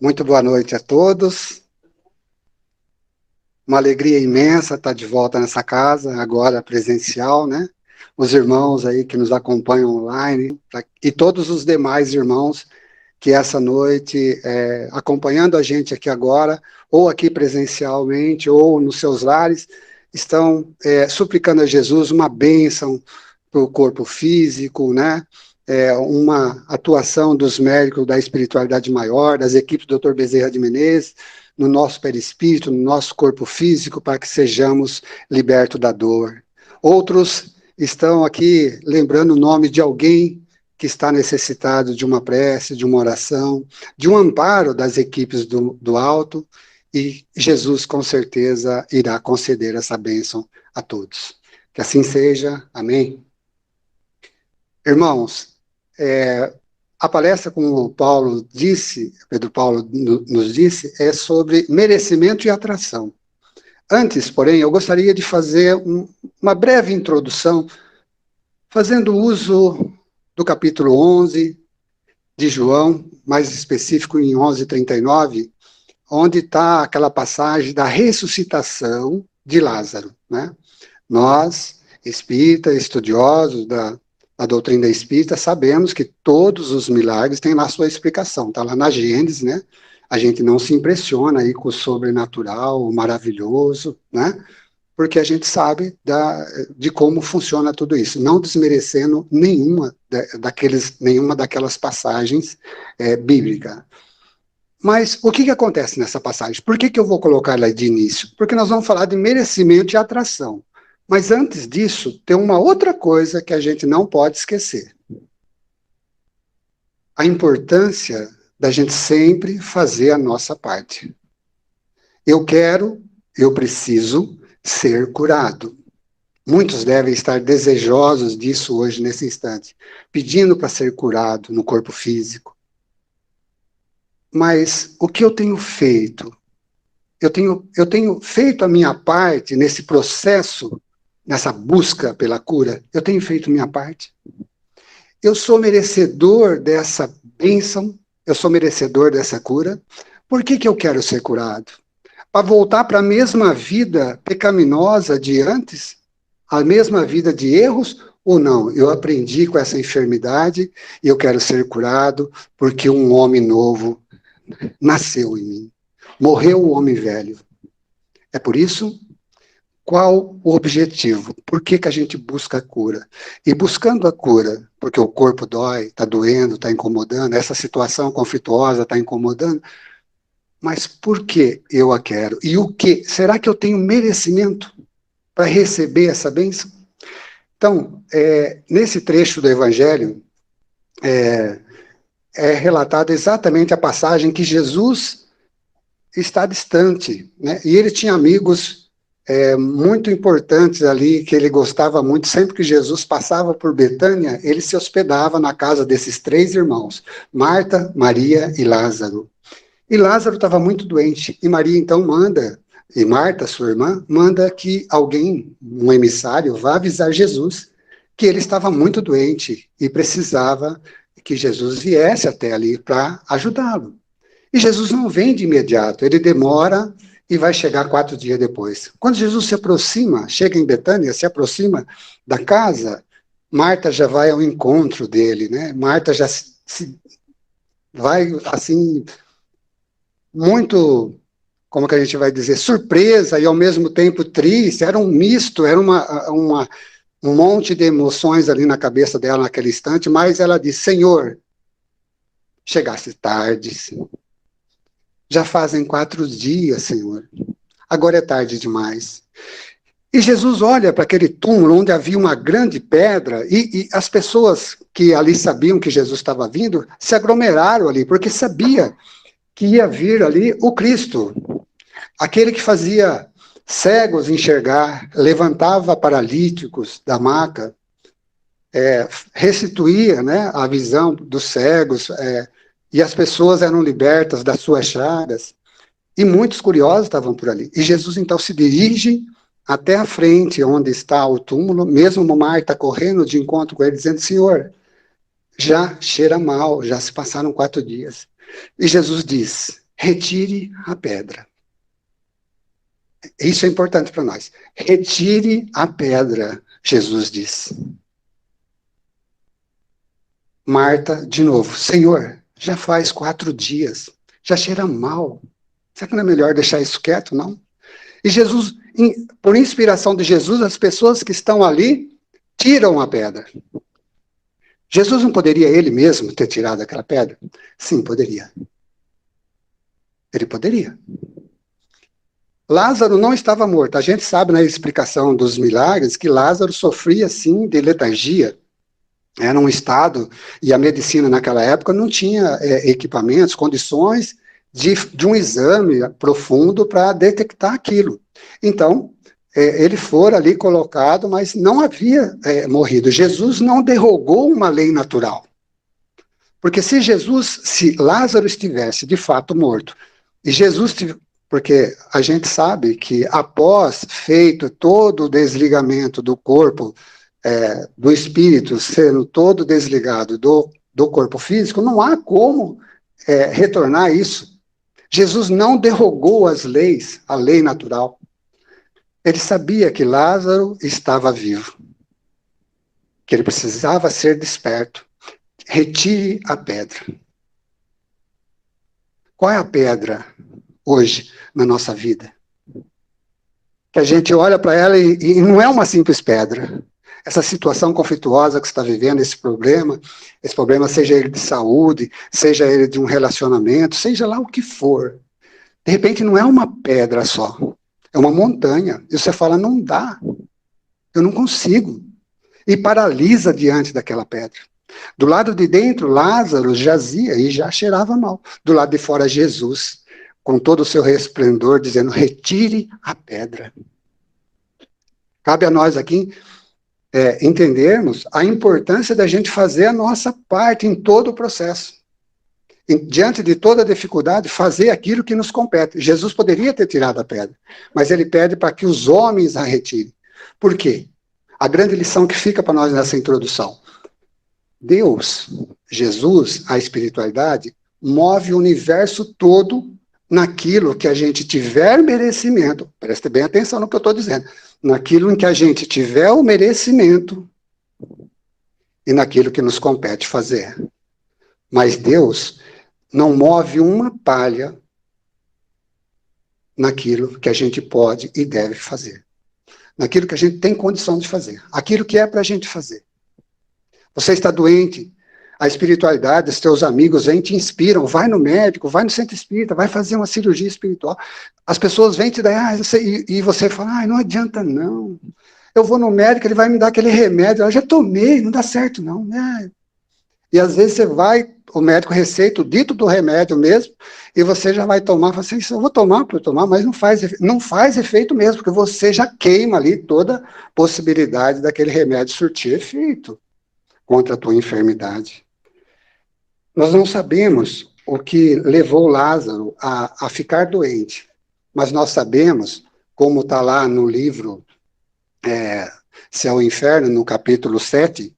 Muito boa noite a todos. Uma alegria imensa estar de volta nessa casa, agora presencial, né? Os irmãos aí que nos acompanham online e todos os demais irmãos que essa noite, acompanhando a gente aqui agora, ou aqui presencialmente, ou nos seus lares, estão suplicando a Jesus uma bênção para o corpo físico, né? Uma atuação dos médicos da espiritualidade maior, das equipes do Dr. Bezerra de Menezes, no nosso perispírito, no nosso corpo físico, para que sejamos libertos da dor. Outros estão aqui lembrando o nome de alguém que está necessitado de uma prece, de uma oração, de um amparo das equipes do alto, e Jesus com certeza irá conceder essa bênção a todos. Que assim seja, amém? Irmãos, a palestra, como o Paulo disse, Pedro Paulo nos disse, é sobre merecimento e atração. Antes, porém, eu gostaria de fazer uma breve introdução, fazendo uso do capítulo 11 de João, mais específico em 11:39, onde está aquela passagem da ressuscitação de Lázaro, né? Nós, espíritas, estudiosos da doutrina espírita, sabemos que todos os milagres têm lá sua explicação, está lá na Gênesis, né? A gente não se impressiona aí com o sobrenatural, o maravilhoso, né? Porque a gente sabe de como funciona tudo isso, não desmerecendo nenhuma daquelas passagens bíblicas. Mas o que acontece nessa passagem? Por que eu vou colocar ela de início? Porque nós vamos falar de merecimento e atração. Mas antes disso, tem uma outra coisa que a gente não pode esquecer. A importância da gente sempre fazer a nossa parte. Eu preciso ser curado. Muitos devem estar desejosos disso hoje, nesse instante, pedindo para ser curado no corpo físico. Mas o que eu tenho feito? Eu tenho feito a minha parte nesse processo, nessa busca pela cura? Eu tenho feito minha parte? Eu sou merecedor dessa bênção? Eu sou merecedor dessa cura? Por que eu quero ser curado? Para voltar para a mesma vida pecaminosa de antes? A mesma vida de erros? Ou não? Eu aprendi com essa enfermidade e eu quero ser curado porque um homem novo nasceu em mim. Morreu o homem velho. É por isso? Qual o objetivo? Por que a gente busca a cura? E buscando a cura, porque o corpo dói, está doendo, está incomodando, essa situação conflituosa está incomodando, mas por que eu a quero? E o que? Será que eu tenho merecimento para receber essa bênção? Então, nesse trecho do Evangelho, é relatada exatamente a passagem que Jesus está distante, né? E ele tinha amigos muito importantes ali, que ele gostava muito. Sempre que Jesus passava por Betânia, ele se hospedava na casa desses 3 irmãos, Marta, Maria e Lázaro. E Lázaro estava muito doente, e Maria então e Marta, sua irmã, manda que alguém, um emissário, vá avisar Jesus que ele estava muito doente e precisava que Jesus viesse até ali para ajudá-lo. E Jesus não vem de imediato, ele demora e vai chegar 4 dias depois. Quando Jesus se aproxima, chega em Betânia, se aproxima da casa, Marta já vai ao encontro dele, né? Marta já vai, assim, muito, como que a gente vai dizer, surpresa e ao mesmo tempo triste. Era um misto, era um monte de emoções ali na cabeça dela naquele instante, mas ela diz: Senhor, chegasse tarde, já fazem 4 dias, Senhor, agora é tarde demais. E Jesus olha para aquele túmulo onde havia uma grande pedra, e as pessoas que ali sabiam que Jesus estava vindo, se aglomeraram ali, porque sabia que ia vir ali o Cristo, aquele que fazia cegos enxergar, levantava paralíticos da maca, restituía, né, a visão dos cegos, e as pessoas eram libertas das suas chagas, e muitos curiosos estavam por ali. E Jesus então se dirige até a frente, onde está o túmulo, mesmo Marta correndo de encontro com ele, dizendo: Senhor, já cheira mal, já se passaram 4 dias. E Jesus diz: retire a pedra. Isso é importante para nós. Retire a pedra, Jesus disse. Marta, de novo, Senhor, já faz 4 dias, já cheira mal. Será que não é melhor deixar isso quieto, não? E Jesus, por inspiração de Jesus, as pessoas que estão ali tiram a pedra. Jesus não poderia ele mesmo ter tirado aquela pedra? Sim, poderia. Ele poderia. Lázaro não estava morto. A gente sabe na explicação dos milagres que Lázaro sofria, sim, de letargia. Era um estado, e a medicina naquela época não tinha equipamentos, condições de um exame profundo para detectar aquilo. Então, ele foi ali colocado, mas não havia morrido. Jesus não derrogou uma lei natural. Porque se Lázaro estivesse de fato morto, e Jesus, porque a gente sabe que após feito todo o desligamento do corpo, do espírito sendo todo desligado do corpo físico, não há como retornar isso. Jesus não derrogou as leis, a lei natural. Ele sabia que Lázaro estava vivo, que ele precisava ser desperto. Retire a pedra. Qual é a pedra hoje na nossa vida? Que a gente olha para ela e não é uma simples pedra. Essa situação conflituosa que você está vivendo, esse problema seja ele de saúde, seja ele de um relacionamento, seja lá o que for. De repente não é uma pedra só, é uma montanha. E você fala, não dá, eu não consigo. E paralisa diante daquela pedra. Do lado de dentro, Lázaro jazia e já cheirava mal. Do lado de fora, Jesus, com todo o seu resplendor, dizendo, retire a pedra. Cabe a nós aqui entendermos a importância da gente fazer a nossa parte em todo o processo. Diante de toda a dificuldade, fazer aquilo que nos compete. Jesus poderia ter tirado a pedra, mas ele pede para que os homens a retirem. Por quê? A grande lição que fica para nós nessa introdução. Deus, Jesus, a espiritualidade, move o universo todo naquilo que a gente tiver merecimento. Preste bem atenção no que eu estou dizendo. Naquilo em que a gente tiver o merecimento e naquilo que nos compete fazer. Mas Deus não move uma palha naquilo que a gente pode e deve fazer. Naquilo que a gente tem condição de fazer. Aquilo que é para a gente fazer. Você está doente, a espiritualidade, os teus amigos vêm, te inspiram, vai no médico, vai no centro espírita, vai fazer uma cirurgia espiritual. As pessoas vêm te dar, e você fala, não adianta não. Eu vou no médico, ele vai me dar aquele remédio, eu já tomei, não dá certo não. E às vezes você vai, o médico receita o dito do remédio mesmo, e você já vai tomar, fala assim, eu vou tomar, mas não faz efeito mesmo, porque você já queima ali toda a possibilidade daquele remédio surtir efeito contra a tua enfermidade. Nós não sabemos o que levou Lázaro a ficar doente, mas nós sabemos, como está lá no livro Céu e Inferno, no capítulo 7,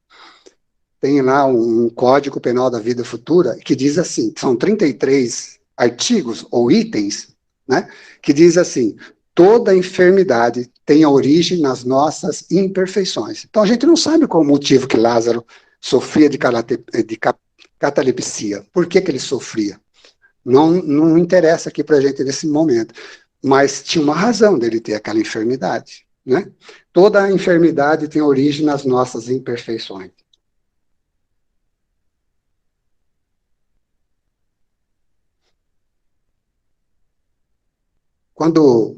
tem lá um Código Penal da Vida Futura, que diz assim, são 33 artigos ou itens, né, que diz assim, toda enfermidade tem a origem nas nossas imperfeições. Então a gente não sabe qual o motivo que Lázaro sofria de catalepsia. Por que ele sofria? Não interessa aqui para a gente nesse momento. Mas tinha uma razão dele ter aquela enfermidade. Né? Toda enfermidade tem origem nas nossas imperfeições. Quando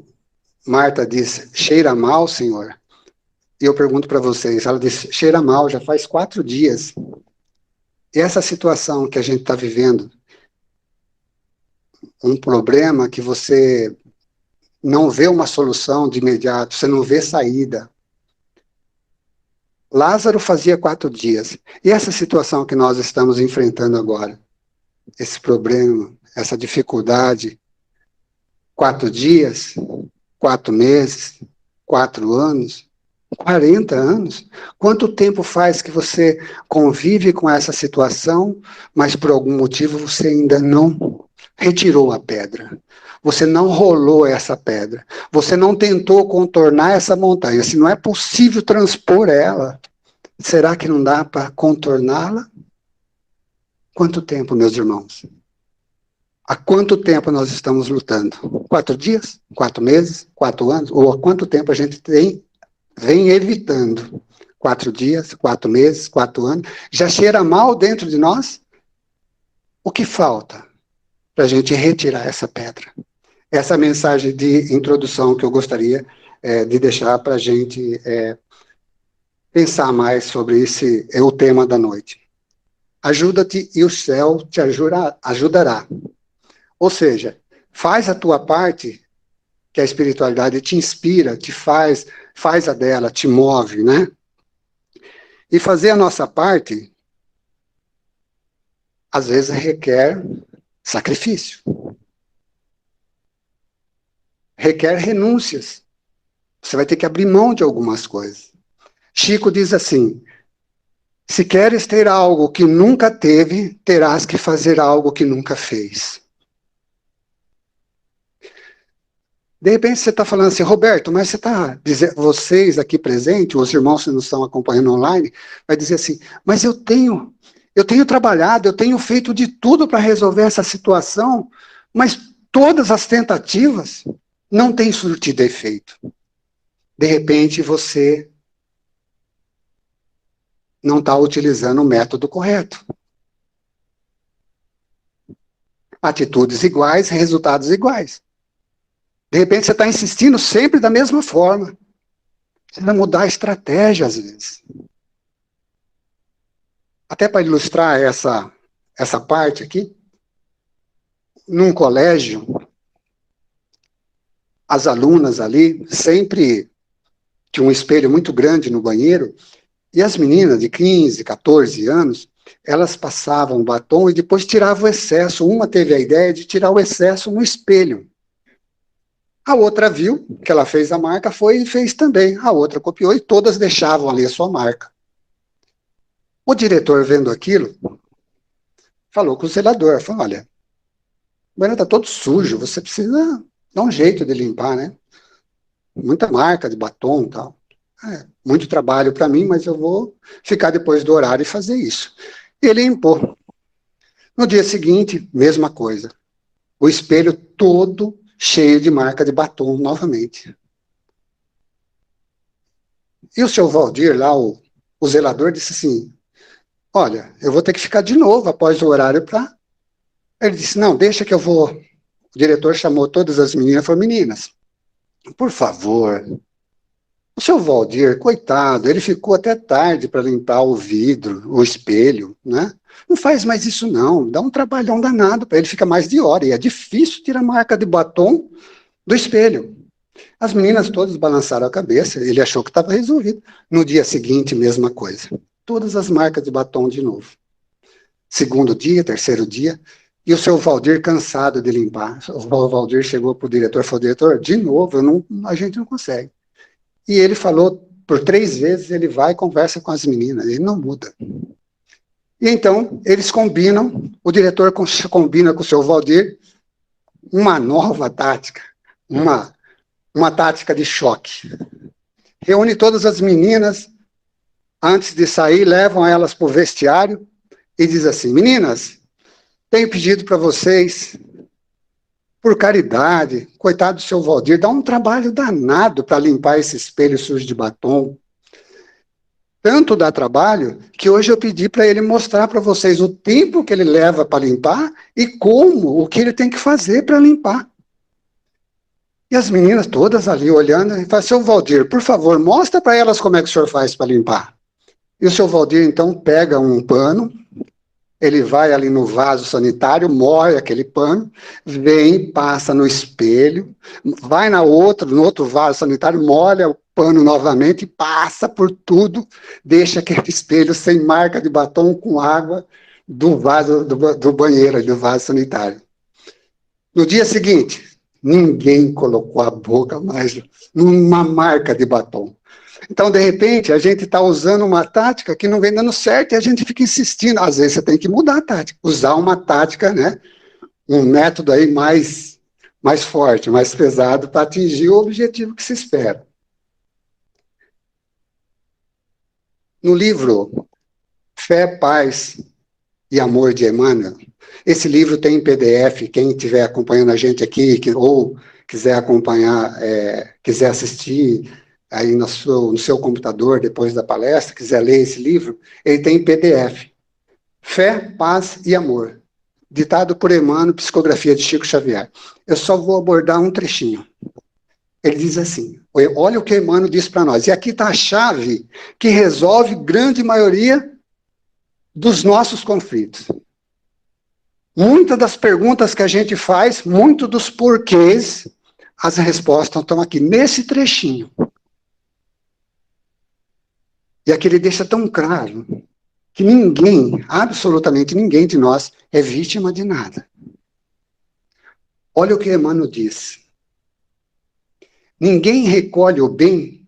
Marta diz, cheira mal, Senhor, e eu pergunto para vocês, ela diz, cheira mal, já faz 4 dias. E essa situação que a gente está vivendo, um problema que você não vê uma solução de imediato, você não vê saída. Lázaro fazia 4 dias. E essa situação que nós estamos enfrentando agora, esse problema, essa dificuldade, 4 dias, 4 meses, 4 anos, 40 anos? Quanto tempo faz que você convive com essa situação, mas por algum motivo você ainda não retirou a pedra. Você não rolou essa pedra. Você não tentou contornar essa montanha. Se não é possível transpor ela, será que não dá para contorná-la? Quanto tempo, meus irmãos? Há quanto tempo nós estamos lutando? 4 dias? 4 meses? 4 anos? Ou há quanto tempo a gente vem evitando? 4 dias? 4 meses? 4 anos? Já cheira mal dentro de nós? O que falta para a gente retirar essa pedra? Essa mensagem de introdução que eu gostaria de deixar para a gente pensar mais sobre esse o tema da noite. Ajuda-te e o céu te ajudará. Ou seja, faz a tua parte, que a espiritualidade te inspira, te faz a dela, te move, né? E fazer a nossa parte, às vezes requer sacrifício. Requer renúncias. Você vai ter que abrir mão de algumas coisas. Chico diz assim: se queres ter algo que nunca teve, terás que fazer algo que nunca fez. De repente você está falando assim, Roberto, mas você está dizendo, vocês aqui presentes, os irmãos que nos estão acompanhando online, vai dizer assim, mas eu tenho trabalhado, eu tenho feito de tudo para resolver essa situação, mas todas as tentativas não têm surtido efeito. De repente você não está utilizando o método correto. Atitudes iguais, resultados iguais. De repente você está insistindo sempre da mesma forma. Você vai mudar a estratégia às vezes. Até para ilustrar essa parte aqui, num colégio, as alunas ali sempre tinham um espelho muito grande no banheiro, e as meninas de 15, 14 anos, elas passavam batom e depois tiravam o excesso. Uma teve a ideia de tirar o excesso no espelho. A outra viu que ela fez a marca, foi e fez também. A outra copiou e todas deixavam ali a sua marca. O diretor, vendo aquilo, falou com o zelador, falou, olha, o banheiro está todo sujo, você precisa dar um jeito de limpar, né? Muita marca de batom e tal. Muito trabalho para mim, mas eu vou ficar depois do horário e fazer isso. E ele limpou. No dia seguinte, mesma coisa. O espelho todo cheio de marca de batom novamente. E o seu Valdir lá, o zelador, disse assim, olha, eu vou ter que ficar de novo após o horário para... Ele disse, não, deixa que eu vou... O diretor chamou todas as meninas e falou, meninas, por favor, o seu Valdir, coitado, ele ficou até tarde para limpar o vidro, o espelho, né? Não faz mais isso não, dá um trabalhão danado para ele, fica mais de hora, e é difícil tirar a marca de batom do espelho. As meninas todas balançaram a cabeça, ele achou que estava resolvido. No dia seguinte, mesma coisa. Todas as marcas de batom de novo. Segundo dia, terceiro dia, e o seu Valdir cansado de limpar. O Valdir chegou para o diretor e falou, diretor, de novo, a gente não consegue. E ele falou, por 3 vezes, ele vai e conversa com as meninas, ele não muda. E então, eles combinam, o diretor combina com o seu Valdir uma nova tática, uma tática de choque. Reúne todas as meninas, antes de sair, levam elas para o vestiário e diz assim, meninas, tenho pedido para vocês, por caridade, coitado do seu Valdir, dá um trabalho danado para limpar esse espelho sujo de batom. Tanto dá trabalho, que hoje eu pedi para ele mostrar para vocês o tempo que ele leva para limpar e como, o que ele tem que fazer para limpar. E as meninas todas ali olhando, e falam, seu Valdir, por favor, mostra para elas como é que o senhor faz para limpar. E o seu Valdir, então, pega um pano, ele vai ali no vaso sanitário, molha aquele pano, vem, passa no espelho, vai no outro vaso sanitário, molha o pano novamente, passa por tudo, deixa aquele espelho sem marca de batom com água do vaso do banheiro, do vaso sanitário. No dia seguinte, ninguém colocou a boca mais numa marca de batom. Então, de repente, a gente está usando uma tática que não vem dando certo e a gente fica insistindo. Às vezes você tem que mudar a tática, usar uma tática, né, um método aí mais forte, mais pesado para atingir o objetivo que se espera. No livro Fé, Paz e Amor de Emmanuel, esse livro tem em PDF, quem estiver acompanhando a gente aqui, ou quiser acompanhar, quiser assistir aí no seu computador depois da palestra, quiser ler esse livro, ele tem em PDF. Fé, Paz e Amor, ditado por Emmanuel, psicografia de Chico Xavier. Eu só vou abordar um trechinho. Ele diz assim, olha o que Emmanuel diz para nós, e aqui está a chave que resolve grande maioria dos nossos conflitos. Muitas das perguntas que a gente faz, muitos dos porquês, as respostas estão aqui, nesse trechinho. E aqui ele deixa tão claro que ninguém, absolutamente ninguém de nós, é vítima de nada. Olha o que Emmanuel diz. Ninguém recolhe o bem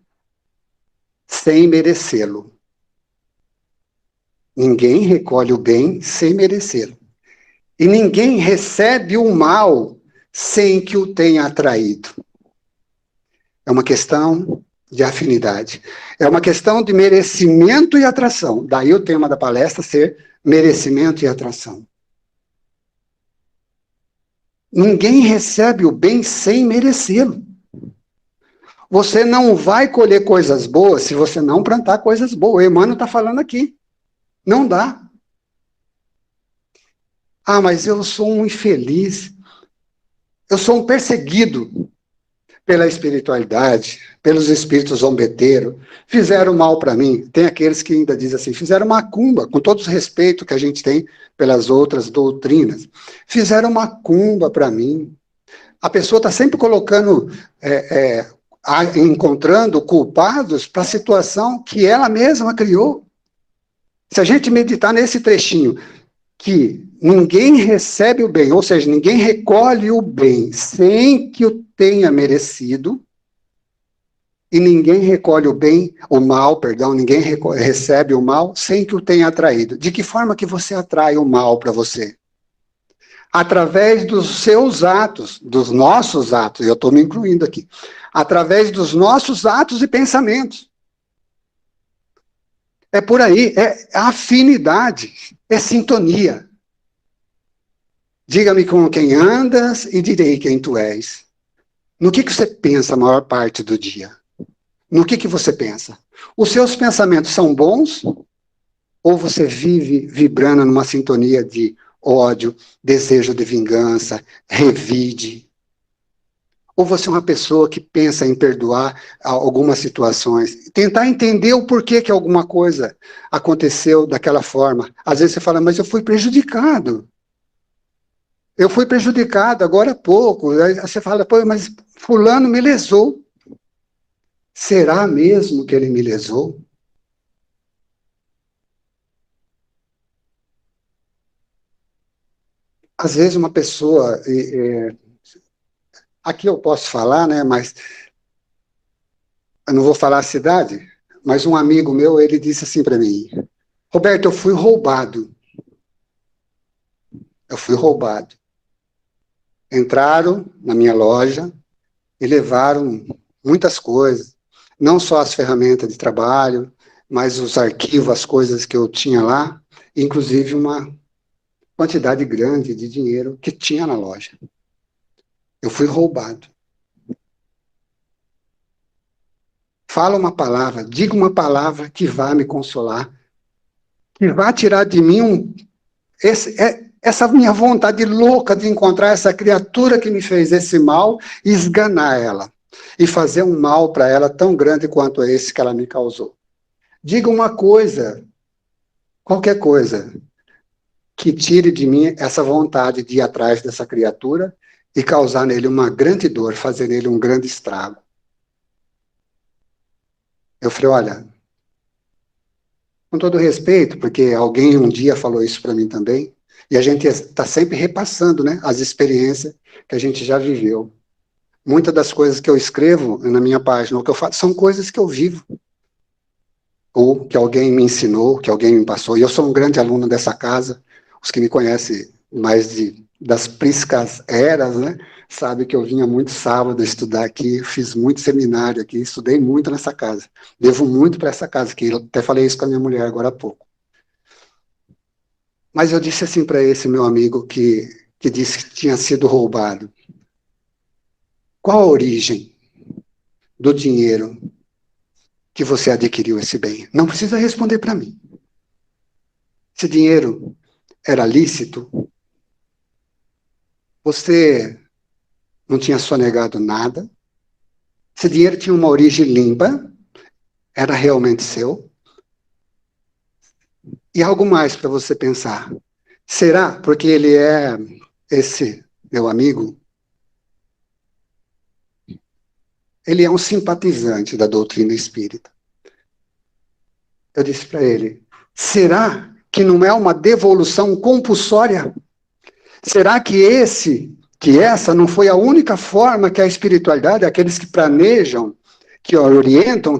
sem merecê-lo. Ninguém recolhe o bem sem merecê-lo. E ninguém recebe o mal sem que o tenha atraído. É uma questão de afinidade. É uma questão de merecimento e atração. Daí o tema da palestra ser merecimento e atração. Ninguém recebe o bem sem merecê-lo. Você não vai colher coisas boas se você não plantar coisas boas. O Emmanuel está falando aqui. Não dá. Ah, mas eu sou um infeliz. Eu sou um perseguido pela espiritualidade, pelos espíritos zombeteiros. Fizeram mal para mim. Tem aqueles que ainda dizem assim, fizeram macumba, com todo o respeito que a gente tem pelas outras doutrinas. Fizeram macumba para mim. A pessoa está sempre colocando, encontrando culpados para a situação que ela mesma criou. Se a gente meditar nesse trechinho, que ninguém recebe o bem, ou seja, ninguém recolhe o bem sem que o tenha merecido, e ninguém recolhe o mal, ninguém recebe o mal sem que o tenha atraído. De que forma que você atrai o mal para você? Através dos seus atos, dos nossos atos, eu estou me incluindo aqui, através dos nossos atos e pensamentos. É por aí, é afinidade, é sintonia. Diga-me com quem andas e direi quem tu és. No que você pensa a maior parte do dia? No que você pensa? Os seus pensamentos são bons? Ou você vive vibrando numa sintonia de ódio, desejo de vingança, revide? Ou você é uma pessoa que pensa em perdoar algumas situações, tentar entender o porquê que alguma coisa aconteceu daquela forma. Às vezes você fala, mas eu fui prejudicado. Eu fui prejudicado agora há pouco. Aí você fala, pô, mas fulano me lesou. Será mesmo que ele me lesou? Às vezes uma pessoa... aqui eu posso falar, né, mas eu não vou falar a cidade, mas um amigo meu, ele disse assim para mim, Roberto, eu fui roubado. Eu fui roubado. Entraram na minha loja e levaram muitas coisas, não só as ferramentas de trabalho, mas os arquivos, as coisas que eu tinha lá, inclusive uma quantidade grande de dinheiro que tinha na loja. Eu fui roubado. Fala uma palavra, diga uma palavra que vá me consolar, que vá tirar de mim essa minha vontade louca de encontrar essa criatura que me fez esse mal e esganar ela. E fazer um mal para ela tão grande quanto esse que ela me causou. Diga uma coisa, qualquer coisa, que tire de mim essa vontade de ir atrás dessa criatura e causar nele uma grande dor, fazer nele um grande estrago. Eu falei, olha, com todo respeito, porque alguém um dia falou isso para mim também, e a gente está sempre repassando, né, as experiências que a gente já viveu. Muitas das coisas que eu escrevo na minha página, o que eu faço, são coisas que eu vivo, ou que alguém me ensinou, que alguém me passou, e eu sou um grande aluno dessa casa, os que me conhecem mais de das priscas eras, né? Sabe que eu vinha muito sábado estudar aqui, fiz muito seminário aqui, estudei muito nessa casa. Devo muito para essa casa aqui, eu até falei isso com a minha mulher agora há pouco. Mas eu disse assim para esse meu amigo que disse que tinha sido roubado. Qual a origem do dinheiro que você adquiriu esse bem? Não precisa responder para mim. Esse dinheiro era lícito? Você não tinha sonegado nada? Esse dinheiro tinha uma origem limpa? Era realmente seu? E algo mais para você pensar. Será porque ele é esse meu amigo? Ele é um simpatizante da doutrina espírita. Eu disse para ele, será que não é uma devolução compulsória? Será que essa não foi a única forma que a espiritualidade, aqueles que planejam, que orientam,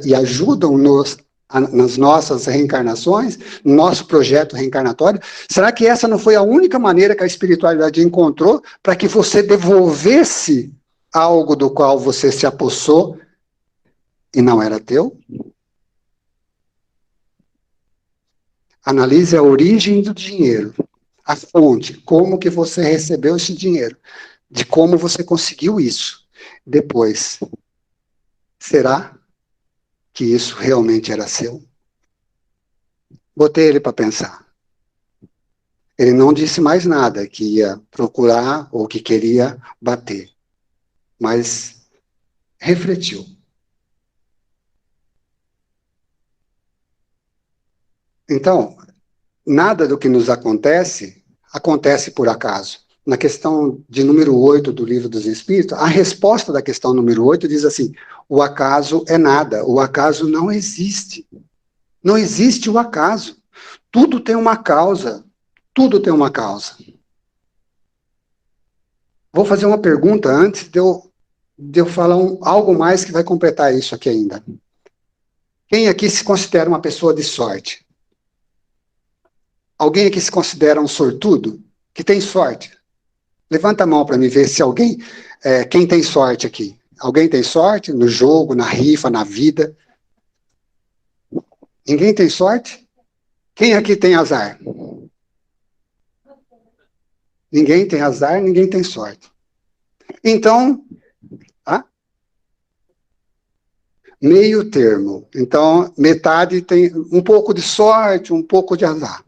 e ajudam nas nossas reencarnações, no nosso projeto reencarnatório, será que essa não foi a única maneira que a espiritualidade encontrou para que você devolvesse algo do qual você se apossou e não era teu? Analise a origem do dinheiro, a fonte, como que você recebeu esse dinheiro, de como você conseguiu isso. Depois, será que isso realmente era seu? Botei ele para pensar. Ele não disse mais nada, que ia procurar ou que queria bater, mas refletiu. Então, nada do que nos acontece, acontece por acaso. Na questão de número 8 do Livro dos Espíritos, a resposta da questão número 8 diz assim, o acaso é nada, o acaso não existe. Não existe o acaso. Tudo tem uma causa. Tudo tem uma causa. Vou fazer uma pergunta antes de eu falar algo mais que vai completar isso aqui ainda. Quem aqui se considera uma pessoa de sorte? Alguém aqui se considera um sortudo? Que tem sorte? Levanta a mão para me ver se alguém... quem tem sorte aqui? Alguém tem sorte no jogo, na rifa, na vida? Ninguém tem sorte? Quem aqui tem azar? Ninguém tem azar, ninguém tem sorte. Então, meio termo. Então, metade tem um pouco de sorte, um pouco de azar.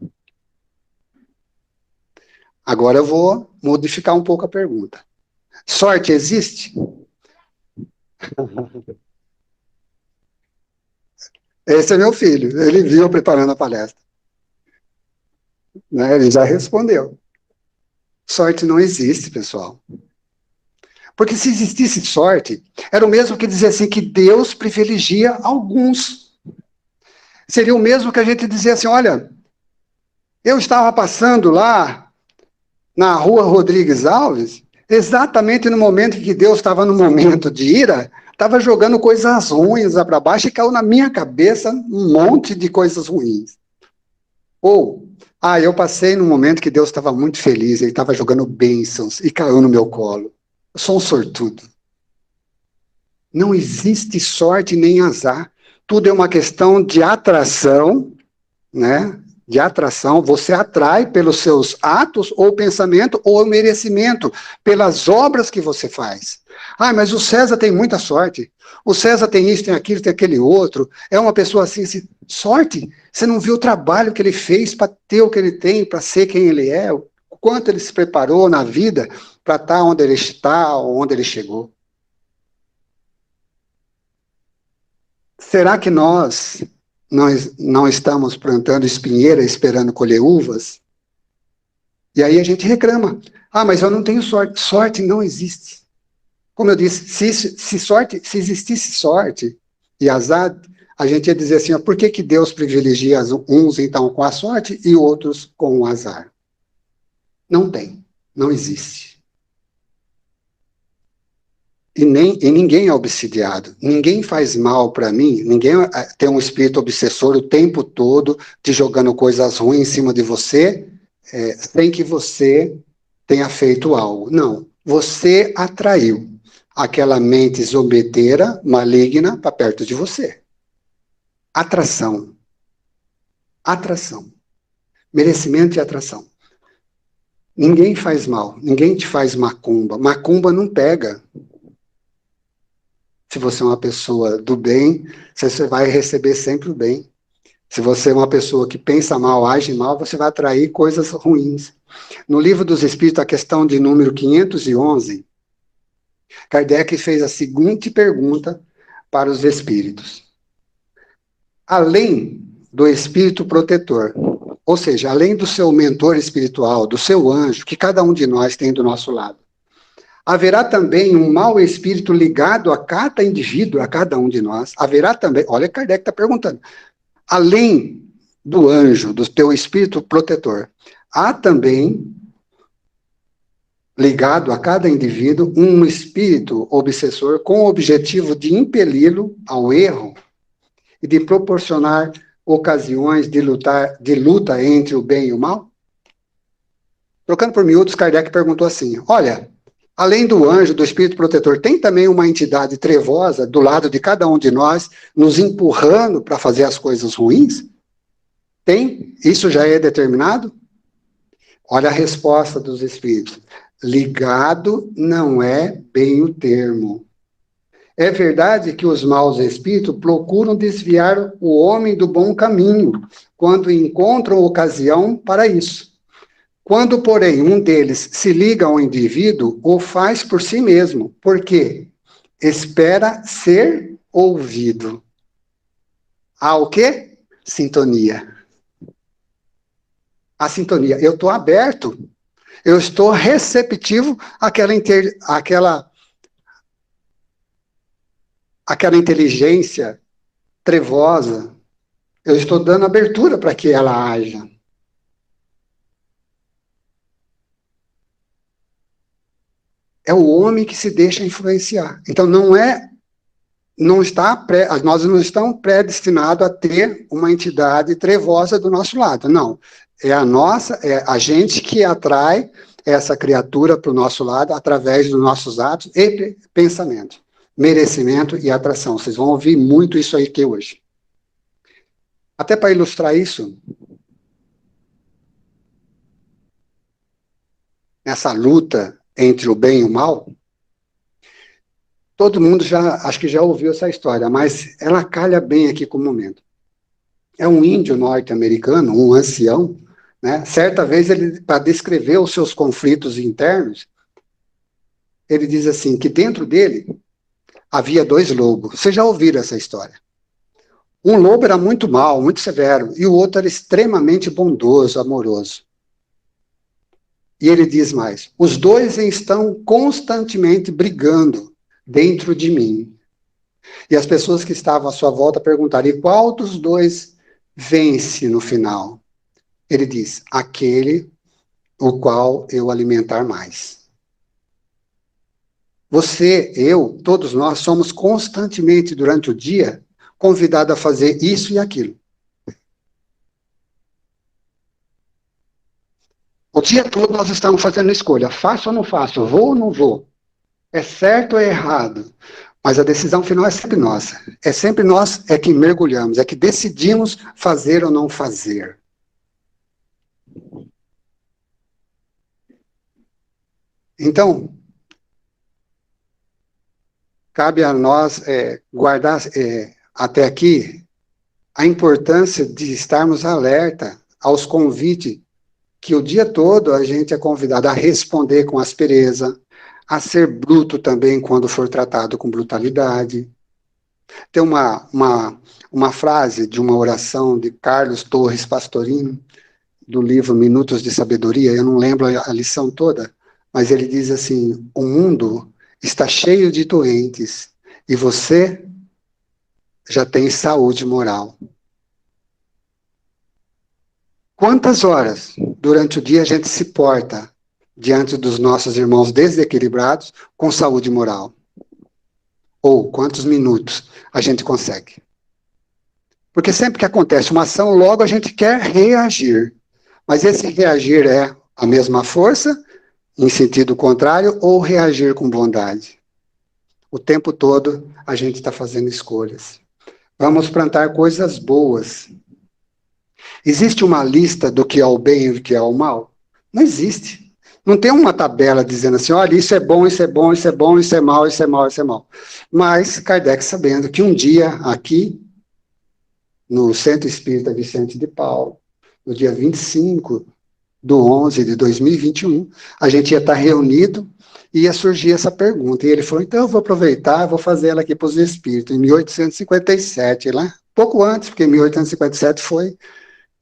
Agora eu vou modificar um pouco a pergunta. Sorte existe? Esse é meu filho, ele viu preparando a palestra. Né? Ele já respondeu. Sorte não existe, pessoal. Porque se existisse sorte, era o mesmo que dizer assim que Deus privilegia alguns. Seria o mesmo que a gente dizer assim, olha, eu estava passando lá na rua Rodrigues Alves, exatamente no momento que Deus estava no momento de ira, estava jogando coisas ruins lá para baixo e caiu na minha cabeça um monte de coisas ruins. Ou, eu passei num momento que Deus estava muito feliz, ele estava jogando bênçãos e caiu no meu colo. Eu sou um sortudo. Não existe sorte nem azar. Tudo é uma questão de atração, né? De atração, você atrai pelos seus atos ou pensamento ou merecimento, pelas obras que você faz. Mas o César tem muita sorte. O César tem isso, tem aquilo, tem aquele outro. É uma pessoa assim. Sorte? Você não viu o trabalho que ele fez para ter o que ele tem, para ser quem ele é, o quanto ele se preparou na vida para estar onde ele está, onde ele chegou. Será que nós não estamos plantando espinheira esperando colher uvas? E aí a gente reclama. Mas eu não tenho sorte. Sorte não existe. Como eu disse, se existisse sorte e azar, a gente ia dizer assim, por que Deus privilegia uns então com a sorte e outros com o azar? Não tem, não existe. E ninguém é obsidiado, ninguém faz mal para mim, ninguém tem um espírito obsessor o tempo todo, te jogando coisas ruins em cima de você, sem que você tenha feito algo. Não. Você atraiu aquela mente zombeteira, maligna, para perto de você. Atração. Atração. Merecimento e atração. Ninguém faz mal. Ninguém te faz macumba. Macumba não pega. Se você é uma pessoa do bem, você vai receber sempre o bem. Se você é uma pessoa que pensa mal, age mal, você vai atrair coisas ruins. No Livro dos Espíritos, a questão de número 511, Kardec fez a seguinte pergunta para os espíritos. Além do espírito protetor, ou seja, além do seu mentor espiritual, do seu anjo, que cada um de nós tem do nosso lado, haverá também um mau espírito ligado a cada indivíduo, a cada um de nós. Haverá também, olha, Kardec está perguntando, além do anjo, do teu espírito protetor, há também, ligado a cada indivíduo, um espírito obsessor com o objetivo de impeli-lo ao erro e de proporcionar ocasiões de luta entre o bem e o mal? Trocando por miúdos, Kardec perguntou assim, olha, além do anjo, do espírito protetor, tem também uma entidade trevosa do lado de cada um de nós, nos empurrando para fazer as coisas ruins? Tem? Isso já é determinado? Olha a resposta dos espíritos. Ligado não é bem o termo. É verdade que os maus espíritos procuram desviar o homem do bom caminho, quando encontram ocasião para isso. Quando, porém, um deles se liga ao indivíduo, o faz por si mesmo, porque espera ser ouvido. Há o quê? Sintonia. A sintonia. Eu estou aberto, eu estou receptivo àquela inteligência trevosa. Eu estou dando abertura para que ela haja. É o homem que se deixa influenciar. Então, nós não estamos predestinados a ter uma entidade trevosa do nosso lado. Não. É a gente que atrai essa criatura para o nosso lado através dos nossos atos e pensamentos. Merecimento e atração. Vocês vão ouvir muito isso aí aqui hoje. Até para ilustrar isso, nessa luta entre o bem e o mal, todo mundo acho que já ouviu essa história, mas ela calha bem aqui com o momento. É um índio norte-americano, um ancião, né? Certa vez, para descrever os seus conflitos internos, ele diz assim, que dentro dele havia 2 lobos. Vocês já ouviram essa história? Um lobo era muito mau, muito severo, e o outro era extremamente bondoso, amoroso. E ele diz mais, os 2 estão constantemente brigando dentro de mim. E as pessoas que estavam à sua volta perguntaram, e qual dos 2 vence no final? Ele diz, aquele o qual eu alimentar mais. Você, eu, todos nós somos constantemente durante o dia convidados a fazer isso e aquilo. O dia todo nós estamos fazendo escolha, faço ou não faço, vou ou não vou, é certo ou é errado, mas a decisão final é sempre nossa, é sempre nós que mergulhamos, é que decidimos fazer ou não fazer. Então, cabe a nós guardar até aqui a importância de estarmos alerta aos convites que o dia todo a gente é convidado a responder com aspereza, a ser bruto também quando for tratado com brutalidade. Tem uma frase de uma oração de Carlos Torres Pastorino, do livro Minutos de Sabedoria, eu não lembro a lição toda, mas ele diz assim, o mundo está cheio de doentes e você já tem saúde moral. Quantas horas durante o dia a gente se porta diante dos nossos irmãos desequilibrados com saúde moral? Ou quantos minutos a gente consegue? Porque sempre que acontece uma ação, logo a gente quer reagir. Mas esse reagir é a mesma força em sentido contrário ou reagir com bondade. O tempo todo a gente está fazendo escolhas. Vamos plantar coisas boas. Existe uma lista do que é o bem e do que é o mal? Não existe. Não tem uma tabela dizendo assim, olha, isso é bom, isso é bom, isso é bom, isso é mal, isso é mal, isso é mal. Mas Kardec sabendo que um dia aqui, no Centro Espírita Vicente de Paulo, no dia 25/11/2021, a gente ia estar reunido e ia surgir essa pergunta. E ele falou, então eu vou aproveitar, vou fazer ela aqui para os espíritos, em 1857, lá, pouco antes, porque em 1857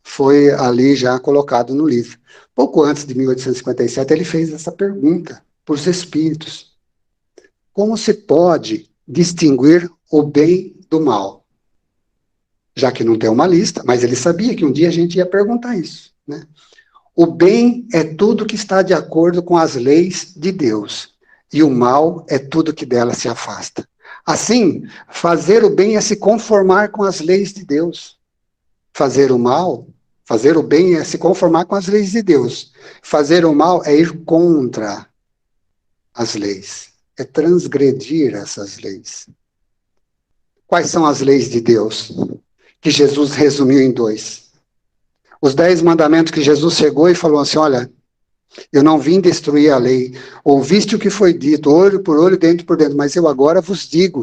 foi ali já colocado no livro. Pouco antes de 1857, ele fez essa pergunta para os espíritos. Como se pode distinguir o bem do mal? Já que não tem uma lista, mas ele sabia que um dia a gente ia perguntar isso, né? O bem é tudo que está de acordo com as leis de Deus, e o mal é tudo que dela se afasta. Assim, fazer o bem é se conformar com as leis de Deus. Fazer o bem é se conformar com as leis de Deus. Fazer o mal é ir contra as leis, é transgredir essas leis. Quais são as leis de Deus? Que Jesus resumiu em 2. Os 10 mandamentos que Jesus chegou e falou assim, olha, eu não vim destruir a lei. Ouviste o que foi dito, olho por olho, dente por dentro, mas eu agora vos digo,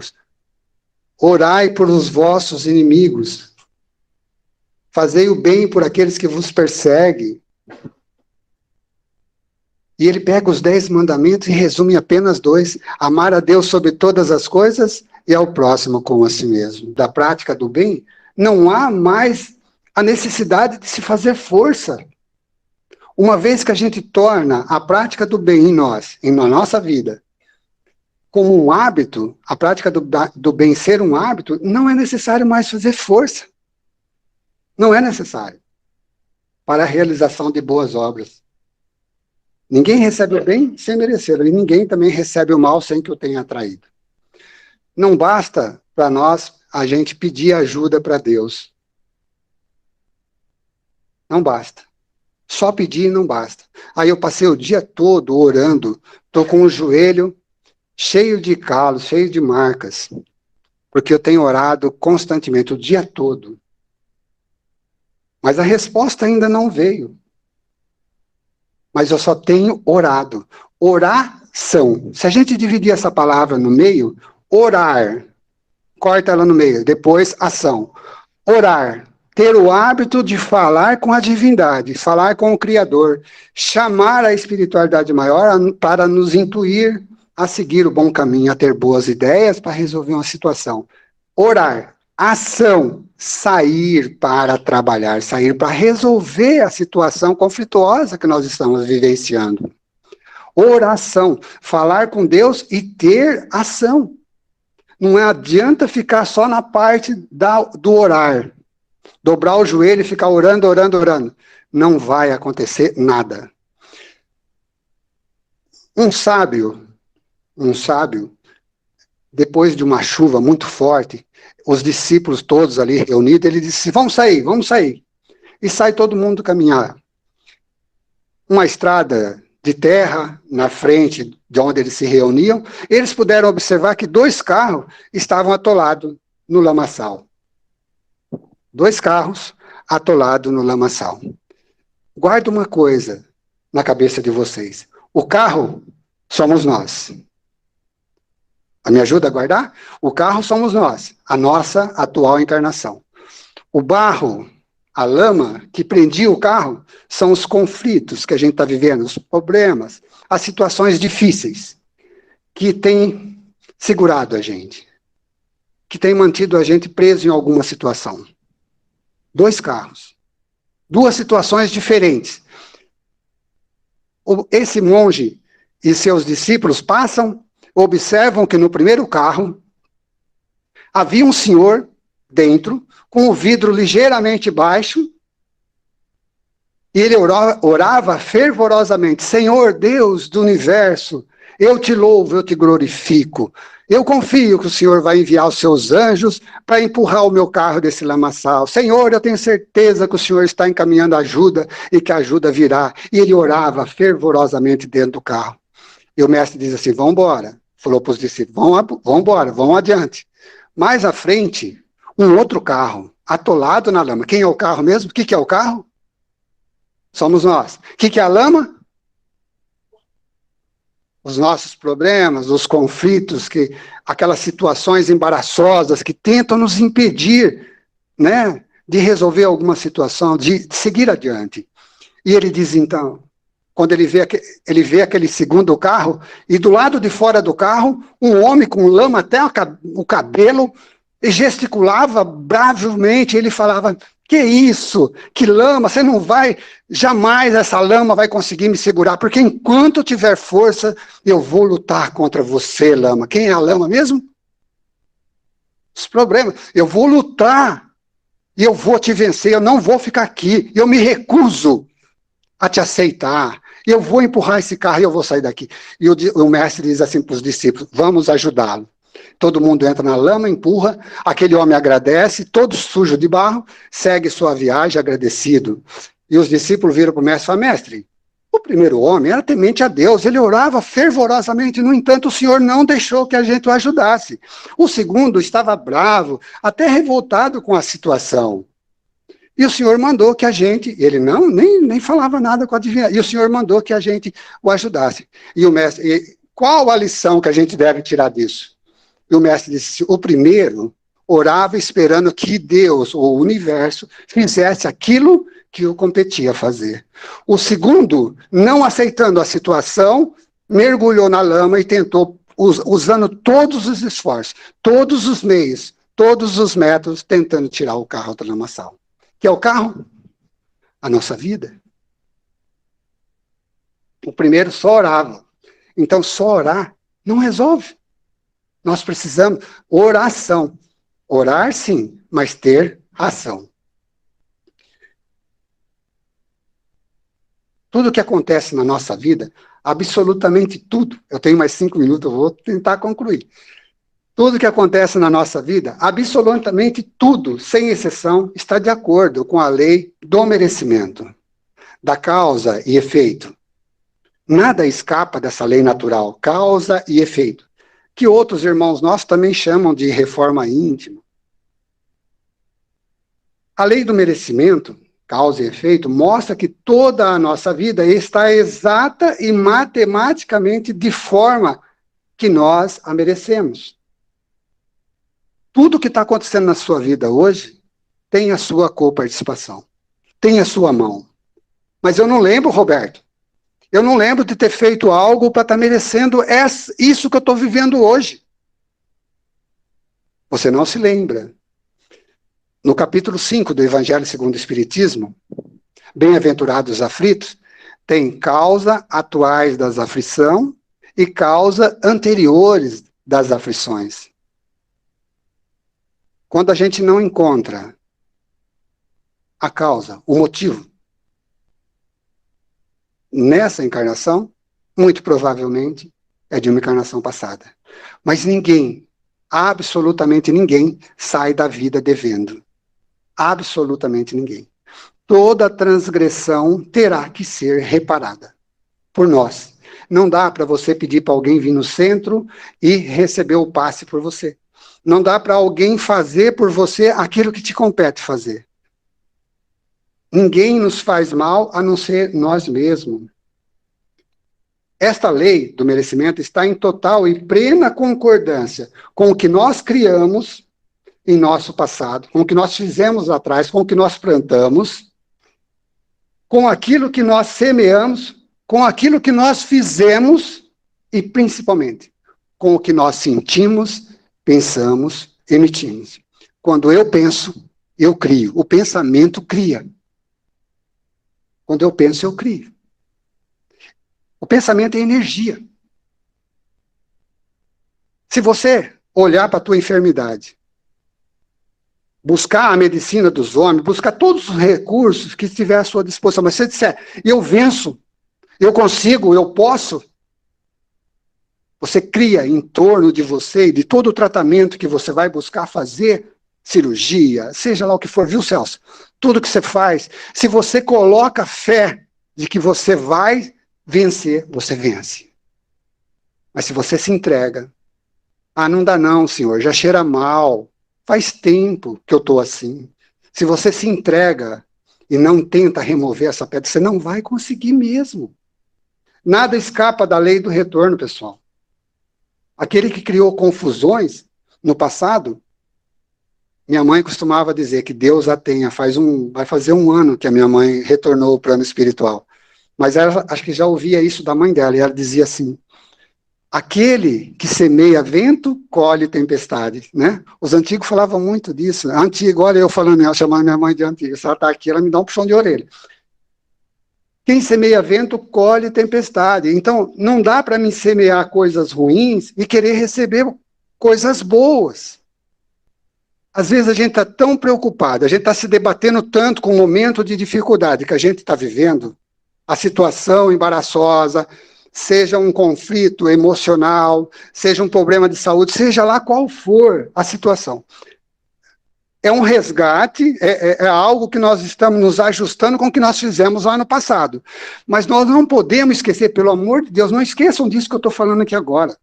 orai por os vossos inimigos, fazei o bem por aqueles que vos perseguem. E ele pega os 10 mandamentos e resume em apenas 2, amar a Deus sobre todas as coisas e ao próximo como a si mesmo. Da prática do bem, não há mais a necessidade de se fazer força. Uma vez que a gente torna a prática do bem em nós, na nossa vida, como um hábito, a prática do bem ser um hábito, não é necessário mais fazer força. Não é necessário para a realização de boas obras. Ninguém recebe o bem sem merecer, e ninguém também recebe o mal sem que o tenha atraído. Não basta para nós a gente pedir ajuda para Deus. Não basta. Só pedir não basta. Aí eu passei o dia todo orando, estou com o joelho cheio de calos, cheio de marcas, porque eu tenho orado constantemente, o dia todo. Mas a resposta ainda não veio. Mas eu só tenho orado. Oração. Se a gente dividir essa palavra no meio, orar, corta ela no meio, depois ação. Orar. Ter o hábito de falar com a divindade, falar com o Criador, chamar a espiritualidade maior para nos intuir a seguir o bom caminho, a ter boas ideias para resolver uma situação. Orar, ação, sair para trabalhar, sair para resolver a situação conflituosa que nós estamos vivenciando. Oração, falar com Deus e ter ação. Não adianta ficar só na parte do orar. Dobrar o joelho e ficar orando, orando, orando. Não vai acontecer nada. Um sábio, depois de uma chuva muito forte, os discípulos todos ali reunidos, ele disse, vamos sair. E sai todo mundo caminhar. Uma estrada de terra na frente de onde eles se reuniam, eles puderam observar que 2 carros estavam atolados no lamaçal. 2 carros atolados no lamaçal. Guarda uma coisa na cabeça de vocês. O carro somos nós. Me ajuda a guardar? O carro somos nós, a nossa atual encarnação. O barro, a lama que prendia o carro, são os conflitos que a gente está vivendo, os problemas, as situações difíceis que têm segurado a gente, que têm mantido a gente preso em alguma situação. 2 carros, 2 situações diferentes. Esse monge e seus discípulos passam, observam que no primeiro carro havia um senhor dentro, com o vidro ligeiramente baixo, e ele orava fervorosamente, Senhor Deus do universo, Eu te louvo, eu te glorifico. Eu confio que o Senhor vai enviar os seus anjos para empurrar o meu carro desse lamaçal. Senhor, eu tenho certeza que o Senhor está encaminhando ajuda e que a ajuda virá. E ele orava fervorosamente dentro do carro. E o mestre diz assim, vamos embora. Falou para os discípulos, vamos embora, vamos adiante. Mais à frente, um outro carro, atolado na lama. Quem é o carro mesmo? O que é o carro? Somos nós. O que é a lama? Os nossos problemas, os conflitos, aquelas situações embaraçosas que tentam nos impedir, né, de resolver alguma situação, de seguir adiante. E ele diz então, quando ele vê aquele segundo carro, e do lado de fora do carro, um homem com lama até o cabelo, e gesticulava bravemente, ele falava, que isso? Que lama? Você não vai, jamais essa lama vai conseguir me segurar, porque enquanto eu tiver força, eu vou lutar contra você, lama. Quem é a lama mesmo? Os problemas. Eu vou lutar, e eu vou te vencer, eu não vou ficar aqui, eu me recuso a te aceitar, eu vou empurrar esse carro e eu vou sair daqui. E o mestre diz assim para os discípulos, vamos ajudá-lo. Todo mundo entra na lama, empurra, aquele homem agradece, todo sujo de barro, segue sua viagem agradecido. E os discípulos viram para o mestre e falaram, mestre, o primeiro homem era temente a Deus, ele orava fervorosamente, no entanto o Senhor não deixou que a gente o ajudasse. O segundo estava bravo, até revoltado com a situação. E o Senhor mandou que a gente, ele nem falava nada com a divindade, e o Senhor mandou que a gente o ajudasse. E o mestre, qual a lição que a gente deve tirar disso? E o mestre disse, o primeiro orava esperando que Deus, ou o universo, fizesse aquilo que o competia fazer. O segundo, não aceitando a situação, mergulhou na lama e tentou, usando todos os esforços, todos os meios, todos os métodos, tentando tirar o carro do lamaçal. Que é o carro? A nossa vida. O primeiro só orava. Então, só orar não resolve. Nós precisamos oração. Orar, sim, mas ter ação. Tudo que acontece na nossa vida, absolutamente tudo, eu tenho mais 5 minutos, eu vou tentar concluir. Tudo que acontece na nossa vida, absolutamente tudo, sem exceção, está de acordo com a lei do merecimento, da causa e efeito. Nada escapa dessa lei natural, causa e efeito, que outros irmãos nossos também chamam de reforma íntima. A lei do merecimento, causa e efeito, mostra que toda a nossa vida está exata e matematicamente de forma que nós a merecemos. Tudo que está acontecendo na sua vida hoje tem a sua coparticipação, tem a sua mão. Mas eu não lembro, Roberto, eu não lembro de ter feito algo para estar merecendo isso que eu estou vivendo hoje. Você não se lembra. No capítulo 5 do Evangelho segundo o Espiritismo, bem-aventurados os aflitos, tem causa atuais das aflições e causa anteriores das aflições. Quando a gente não encontra a causa, o motivo, nessa encarnação, muito provavelmente, é de uma encarnação passada. Mas ninguém, absolutamente ninguém, sai da vida devendo. Absolutamente ninguém. Toda transgressão terá que ser reparada por nós. Não dá para você pedir para alguém vir no centro e receber o passe por você. Não dá para alguém fazer por você aquilo que te compete fazer. Ninguém nos faz mal a não ser nós mesmos. Esta lei do merecimento está em total e plena concordância com o que nós criamos em nosso passado, com o que nós fizemos atrás, com o que nós plantamos, com aquilo que nós semeamos, com aquilo que nós fizemos e, principalmente, com o que nós sentimos, pensamos, emitimos. Quando eu penso, eu crio. O pensamento cria. Quando eu penso, eu crio. O pensamento é energia. Se você olhar para a tua enfermidade, buscar a medicina dos homens, buscar todos os recursos que estiver à sua disposição, mas se você disser, eu venço, eu consigo, eu posso, Você cria em torno de você e de todo o tratamento que você vai buscar fazer, cirurgia, seja lá o que for, viu, Celso? Tudo que você faz, se você coloca fé de que você vai vencer, você vence. Mas se você se entrega, não dá não, senhor, já cheira mal, faz tempo que eu estou assim. Se você se entrega e não tenta remover essa pedra, você não vai conseguir mesmo. Nada escapa da lei do retorno, pessoal. Aquele que criou confusões no passado, minha mãe costumava dizer que Deus a tenha, vai fazer 1 ano que a minha mãe retornou ao plano espiritual. Mas ela, acho que já ouvia isso da mãe dela, e ela dizia assim, aquele que semeia vento, colhe tempestade, né? Os antigos falavam muito disso. Antigo, olha eu falando, ela chamando minha mãe de antiga. Se ela está aqui, ela me dá um puxão de orelha. Quem semeia vento, colhe tempestade. Então, não dá para mim semear coisas ruins e querer receber coisas boas. Às vezes a gente está tão preocupado, a gente está se debatendo tanto com o momento de dificuldade que a gente está vivendo, a situação embaraçosa, seja um conflito emocional, seja um problema de saúde, seja lá qual for a situação. É um resgate, é algo que nós estamos nos ajustando com o que nós fizemos lá no passado. Mas nós não podemos esquecer, pelo amor de Deus, não esqueçam disso que eu estou falando aqui agora.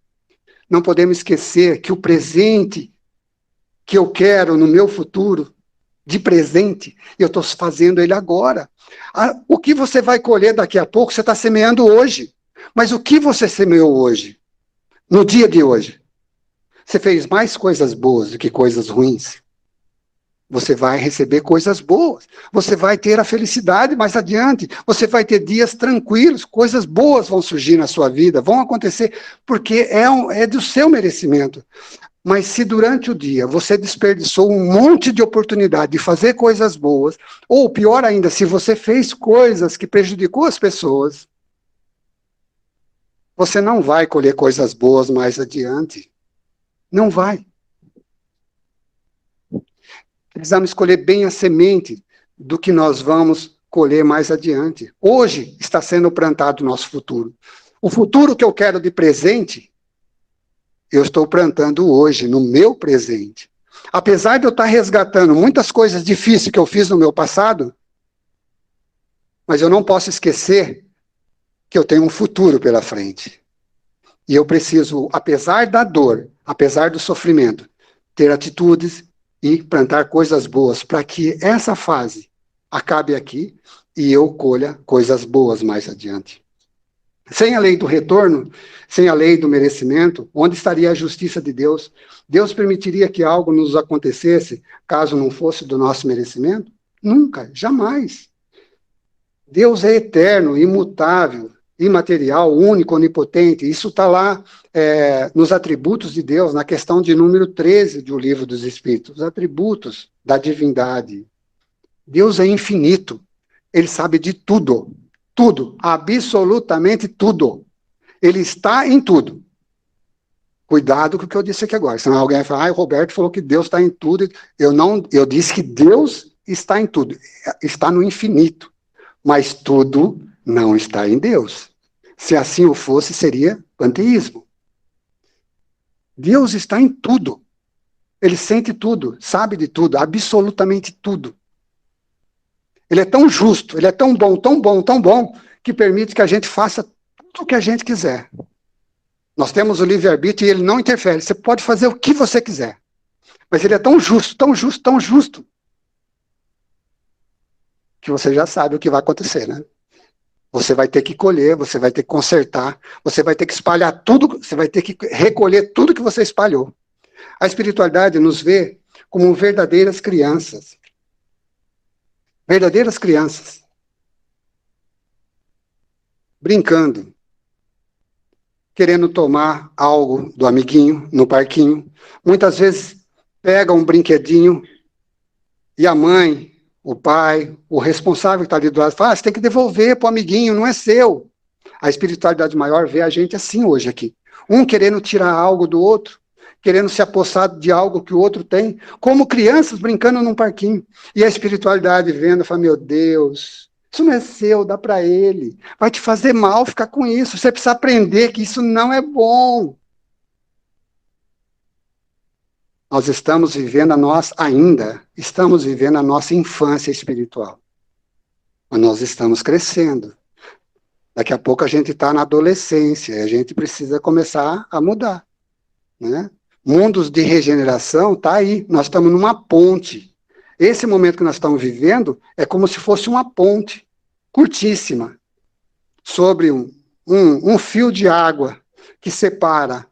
Não podemos esquecer que o presente que eu quero no meu futuro, de presente, eu estou fazendo ele agora. O que você vai colher daqui a pouco, você está semeando hoje. Mas o que você semeou hoje? No dia de hoje? Você fez mais coisas boas do que coisas ruins? Você vai receber coisas boas. Você vai ter a felicidade mais adiante. Você vai ter dias tranquilos. Coisas boas vão surgir na sua vida. Vão acontecer porque é do seu merecimento. Mas se durante o dia você desperdiçou um monte de oportunidade de fazer coisas boas, ou pior ainda, se você fez coisas que prejudicou as pessoas, você não vai colher coisas boas mais adiante. Não vai. Precisamos escolher bem a semente do que nós vamos colher mais adiante. Hoje está sendo plantado o nosso futuro. O futuro que eu quero de presente, eu estou plantando hoje, no meu presente. Apesar de eu estar resgatando muitas coisas difíceis que eu fiz no meu passado, mas eu não posso esquecer que eu tenho um futuro pela frente. E eu preciso, apesar da dor, apesar do sofrimento, ter atitudes e plantar coisas boas para que essa fase acabe aqui e eu colha coisas boas mais adiante. Sem a lei do retorno, sem a lei do merecimento, onde estaria a justiça de Deus? Deus permitiria que algo nos acontecesse caso não fosse do nosso merecimento? Nunca, jamais. Deus é eterno, imutável, imaterial, único, onipotente. Isso está lá nos atributos de Deus, na questão de número 13 do Livro dos Espíritos, os atributos da divindade. Deus é infinito, ele sabe de tudo, tudo, absolutamente tudo. Ele está em tudo. Cuidado com o que eu disse aqui agora, senão alguém vai falar, o Roberto falou que Deus está em tudo. Eu disse que Deus está em tudo, está no infinito, mas tudo não está em Deus. Se assim o fosse, seria panteísmo. Deus está em tudo. Ele sente tudo, sabe de tudo, absolutamente tudo. Ele é tão justo, ele é tão bom, tão bom, tão bom, que permite que a gente faça tudo o que a gente quiser. Nós temos o livre-arbítrio e ele não interfere. Você pode fazer o que você quiser. Mas ele é tão justo, tão justo, tão justo, que você já sabe o que vai acontecer, né? Você vai ter que colher, você vai ter que consertar, você vai ter que espalhar tudo, você vai ter que recolher tudo que você espalhou. A espiritualidade nos vê como verdadeiras crianças. Verdadeiras crianças. Brincando. Querendo tomar algo do amiguinho no parquinho. Muitas vezes pega um brinquedinho e a mãe, o pai, o responsável que está ali do lado, fala, você tem que devolver para o amiguinho, não é seu. A espiritualidade maior vê a gente assim hoje aqui. Um querendo tirar algo do outro, querendo se apossar de algo que o outro tem, como crianças brincando num parquinho. E a espiritualidade vendo, fala, meu Deus, isso não é seu, dá para ele. Vai te fazer mal ficar com isso. Você precisa aprender que isso não é bom. nós estamos vivendo ainda estamos vivendo a nossa infância espiritual. Mas nós estamos crescendo. Daqui a pouco a gente está na adolescência, e a gente precisa começar a mudar, né? Mundos de regeneração está aí, nós estamos numa ponte. Esse momento que nós estamos vivendo é como se fosse uma ponte curtíssima, sobre um fio de água que separa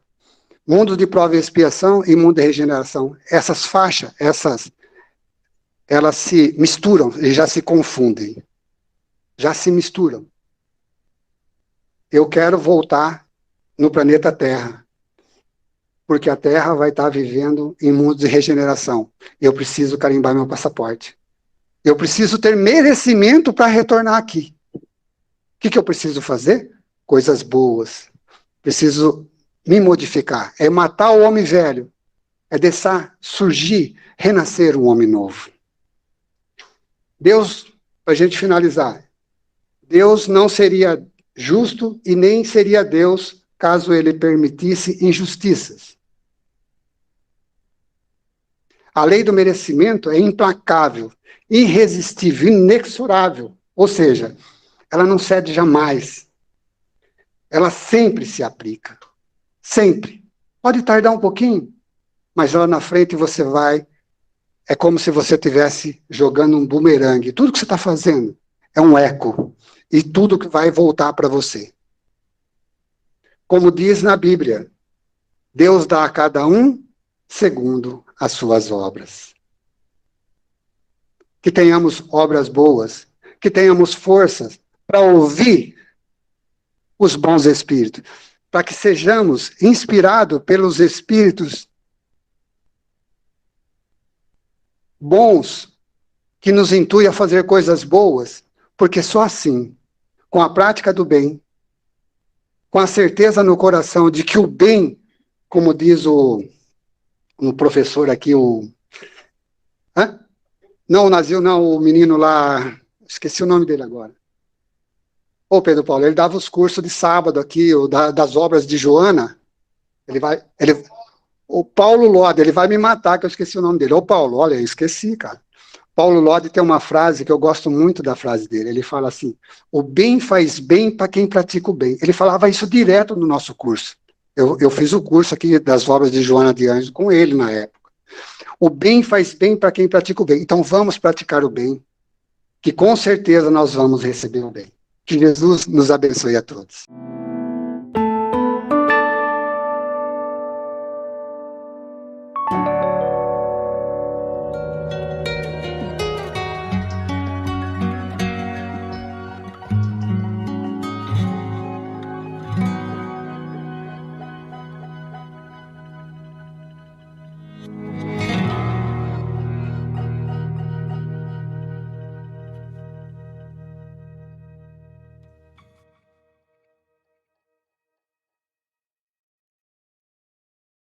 mundo de prova e expiação e mundo de regeneração. Essas faixas, elas se misturam e já se confundem. Já se misturam. Eu quero voltar no planeta Terra, porque a Terra vai estar vivendo em mundo de regeneração. Eu preciso carimbar meu passaporte. Eu preciso ter merecimento para retornar aqui. O que eu preciso fazer? Coisas boas. Preciso me modificar. É matar o homem velho. É deixar surgir, renascer um homem novo. Deus, para a gente finalizar, Deus não seria justo e nem seria Deus caso ele permitisse injustiças. A lei do merecimento é implacável, irresistível, inexorável. Ou seja, ela não cede jamais. Ela sempre se aplica. Sempre. Pode tardar um pouquinho, mas lá na frente você vai. É como se você estivesse jogando um bumerangue. Tudo que você está fazendo é um eco. E tudo que vai voltar para você. Como diz na Bíblia, Deus dá a cada um segundo as suas obras. Que tenhamos obras boas, que tenhamos forças para ouvir os bons espíritos, para que sejamos inspirados pelos espíritos bons, que nos intuem a fazer coisas boas, porque só assim, com a prática do bem, com a certeza no coração de que o bem, como diz o professor aqui, Hã? Não, o Nazil, não, o menino lá, esqueci o nome dele agora. Ô, Pedro Paulo, ele dava os cursos de sábado aqui, das obras de Joana. O Paulo Lode, ele vai me matar, que eu esqueci o nome dele. Ô, Paulo, olha, eu esqueci, cara. Paulo Lode tem uma frase que eu gosto muito da frase dele. Ele fala assim: o bem faz bem para quem pratica o bem. Ele falava isso direto no nosso curso. Eu fiz o curso aqui das obras de Joana de Anjos com ele na época. O bem faz bem para quem pratica o bem. Então vamos praticar o bem, que com certeza nós vamos receber o bem. Que Jesus nos abençoe a todos.